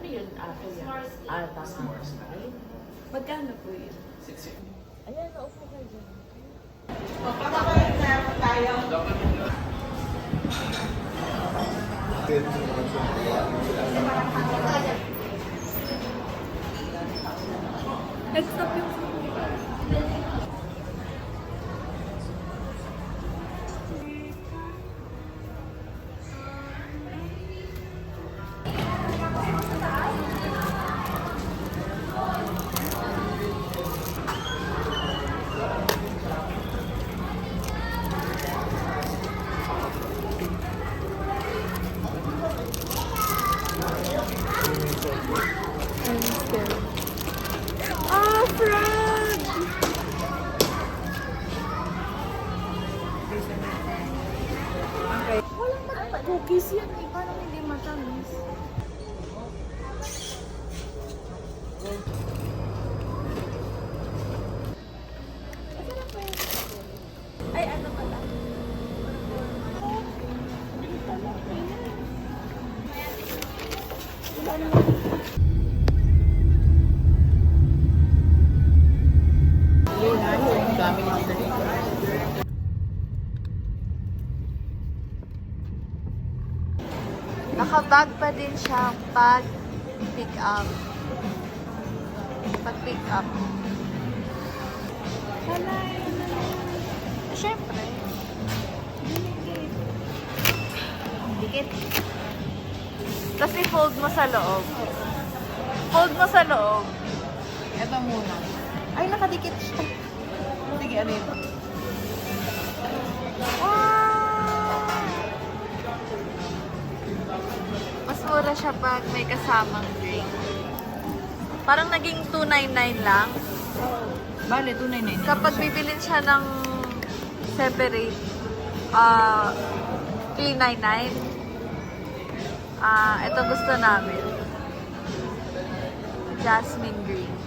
yun, kuya? Tama. S'mores na. Ayun. Magkano po yun? 6 Ayan, naupo kayo dyan. Nag-stop yung frog! Okay. Walang matamis. Cookies yan eh. Parang hindi matamis. Ay, ano pala? Yun na, yung dami ni Tita dito. Nakabag pa din siya pag pick up. Pag pick up. Siyempre. Dikit. Tapos i-fold mo sa loob. Fold mo sa loob. Ito muna. Ay, nakadikit siya. Sige, ano yun? Mas mura siya pag may kasamang drink. Parang naging $2.99 lang. Bale, 299. Kapag bibilin siya ng separate, $3.99. Ito gusto namin. Jasmine green.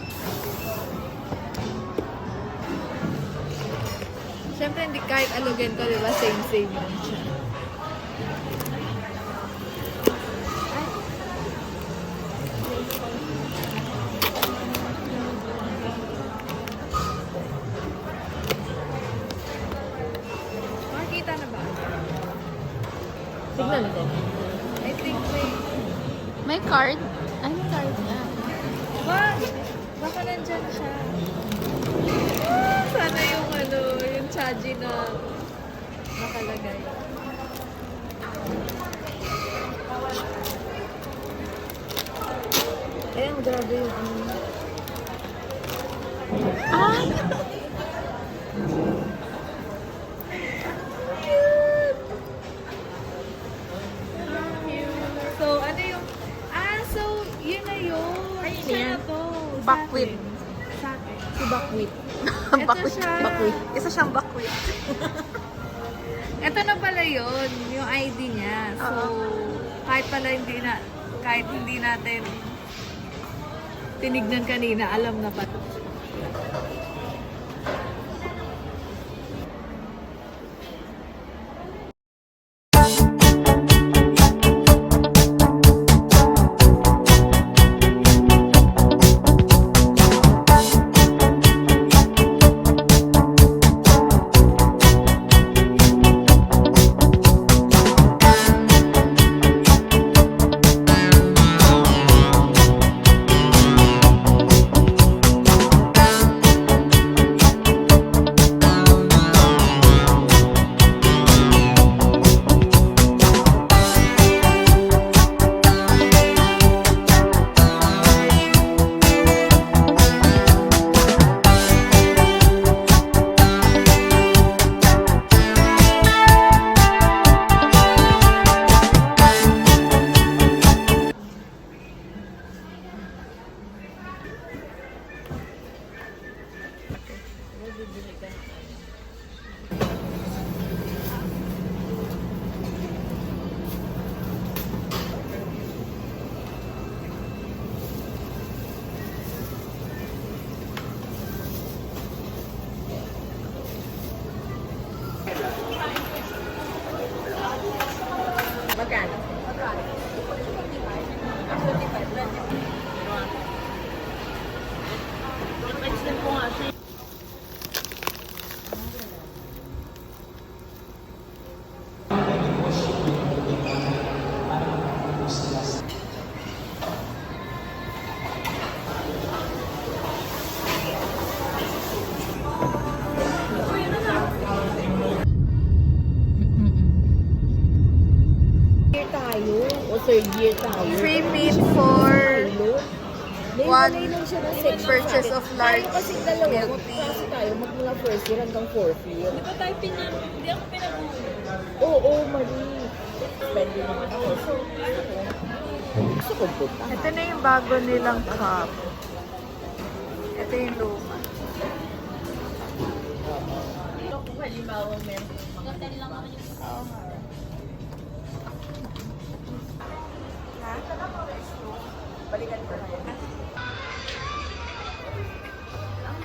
Siyempre, hindi kahit alugin ko, di ba? Same lang siya. Makikita na ba? Tignan natin. I think May card? Ay, may card na. baka nandyan siya. Sana yung yung chaji na nakalagay. Ayan, grabe yung Ah! So, ano yung... so, yun na yun. Ayun Siya yan. na to. Buckwheat. Sa akin. Si Buckwheat. Bakwit. siya. Bakwit. Isa siyang bakwit. Ito na pala yun, yung ID niya. So, kahit pala kahit hindi natin tinignan kanina, alam na pa. Magkano? third year tayo. Free meat for one Nailanay siya ng section. purchase of large Tayo kasi dalawa, milk magklase tea. tayo magmula first year hanggang fourth year. Di ba tayo hindi ako pinag-uwi. Oo, mali. Spending naman ako. So, gusto ko punta. Ito na yung bago nilang cup. Ito yung luma. Kung halimbawa meron. Maganda lang naman yung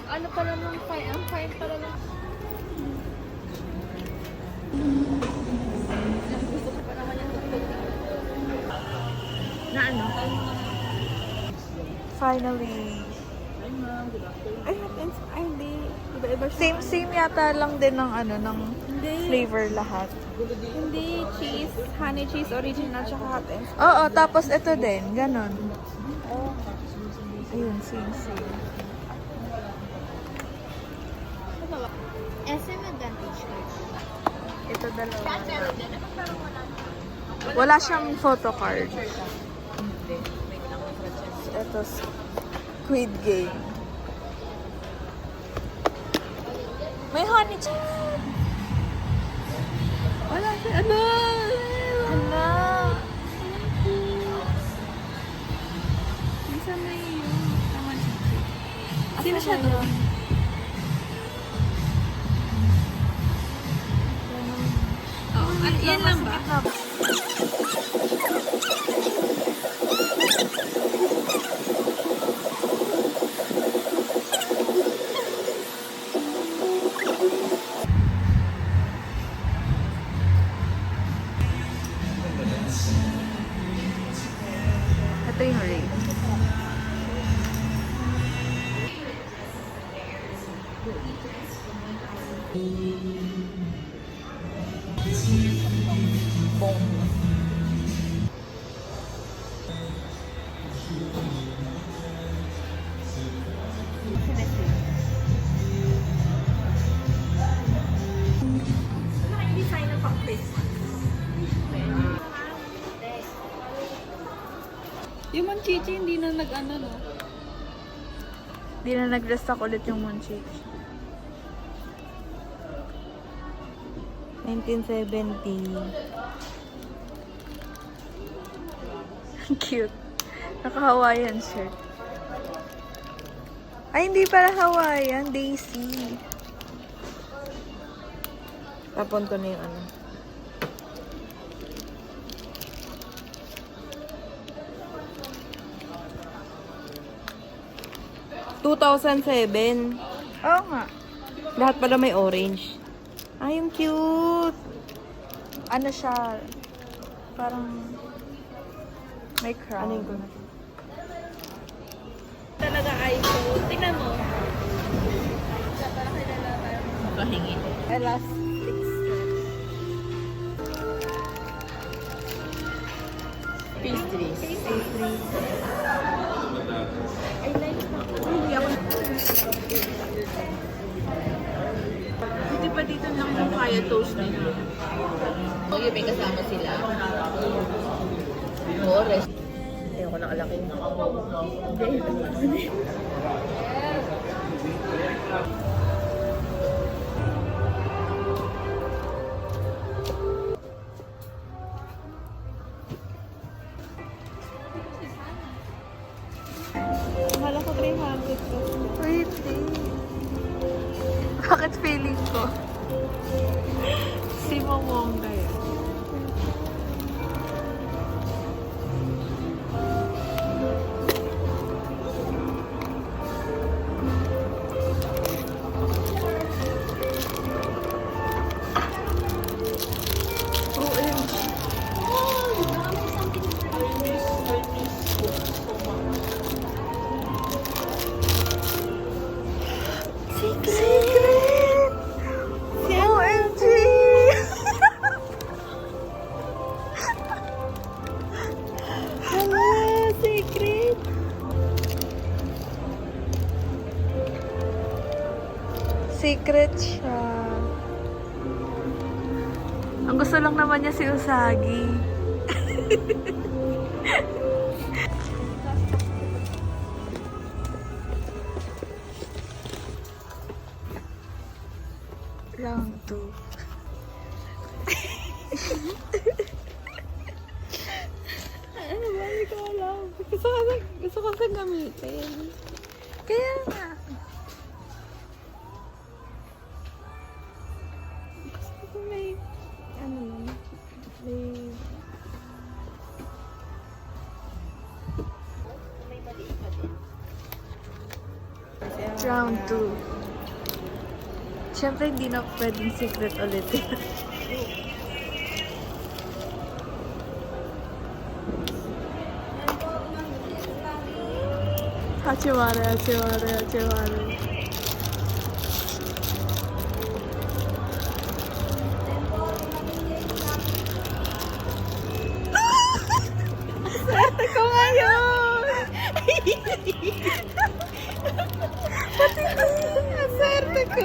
ano pala nung fine? Ang fine pala nung... Gusto ko pa naman yung tugtog. Na ano? Finally. Ay, hindi. Iba-iba siya. Same yata lang din ng ano, ng flavor lahat. Hindi, cheese, honey cheese, original, tsaka hot and Oo, tapos ito din. Ganon. Ayun, same. SM Advantage card. Ito dalawa. Wala siyang photo card. Ito, Squid Game. May honey chan! Wala siya. Ano? Ano? Isa may yung naman siya. Sino siya doon? Oh, at yan lang ba? Ito yung rate. Yung Monchichi hindi na nag-ano, no? Di na nag-restock ulit yung Monchich. 1970. Cute. Naka-Hawaiian shirt. Ay, hindi para Hawaiian. Daisy. Tapon ko na yung ano. $2007. Oo nga. Lahat pala may orange. Ay, yung cute. Ano siya? Parang may crown. Ano yung Talaga iPhone. Tingnan mo. Para kilala tayo. pahingi? Elastics. Pastries. Hindi pa dito lang yung kaya toast nila. Oh, yung may kasama sila. Ores. Ayoko na alaki. Mahal ko 300 plus. Wait, bakit feeling ko? Si Momongga yan. Secret! OMG! Hala, secret! Secret siya. Ang gusto lang naman niya si Usagi. Round 2. Ano ba? Hindi ko alam. Gusto ko sa gamitin. Kaya nga. Gusto ko may, ano lang, may... Round 2. Siyempre, hindi na pwedeng secret ulit. Hachimare, hachimare, hachimare. Swerte ko ngayon! Pati na, swerte ko!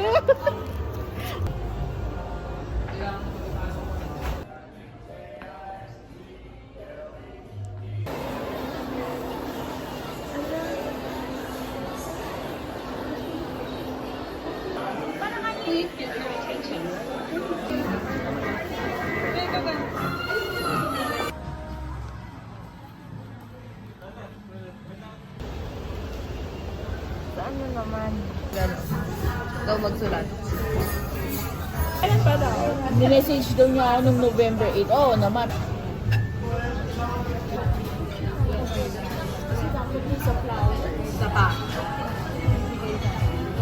Saan mo naman? Gano'n. Ikaw magsulat. Ayan pa daw. Ni-message daw niya nung November 8. Oo naman. Kasi dapat yung sa flower. Isa pa.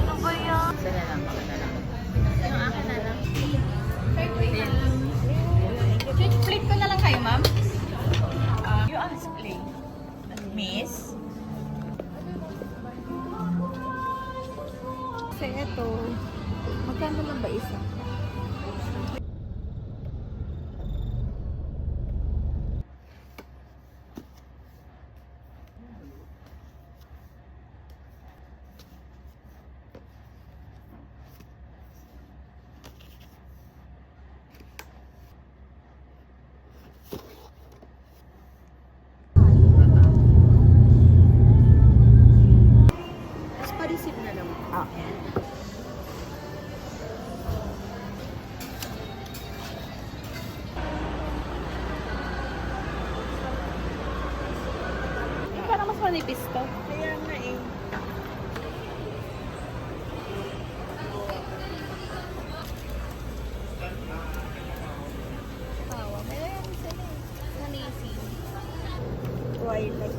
Ano kaya? Isa na lang. Isa na lang. Yung akin na lang. Split ko na lang kayo, ma'am. You ask, play. Miss? Kasi ito, magkano lang ba isa? Tapos pa-receive na naman. Parang mas manipis to. Kaya nga eh. Tawa. Meron yan isa na eh. Nanisi. Twilight.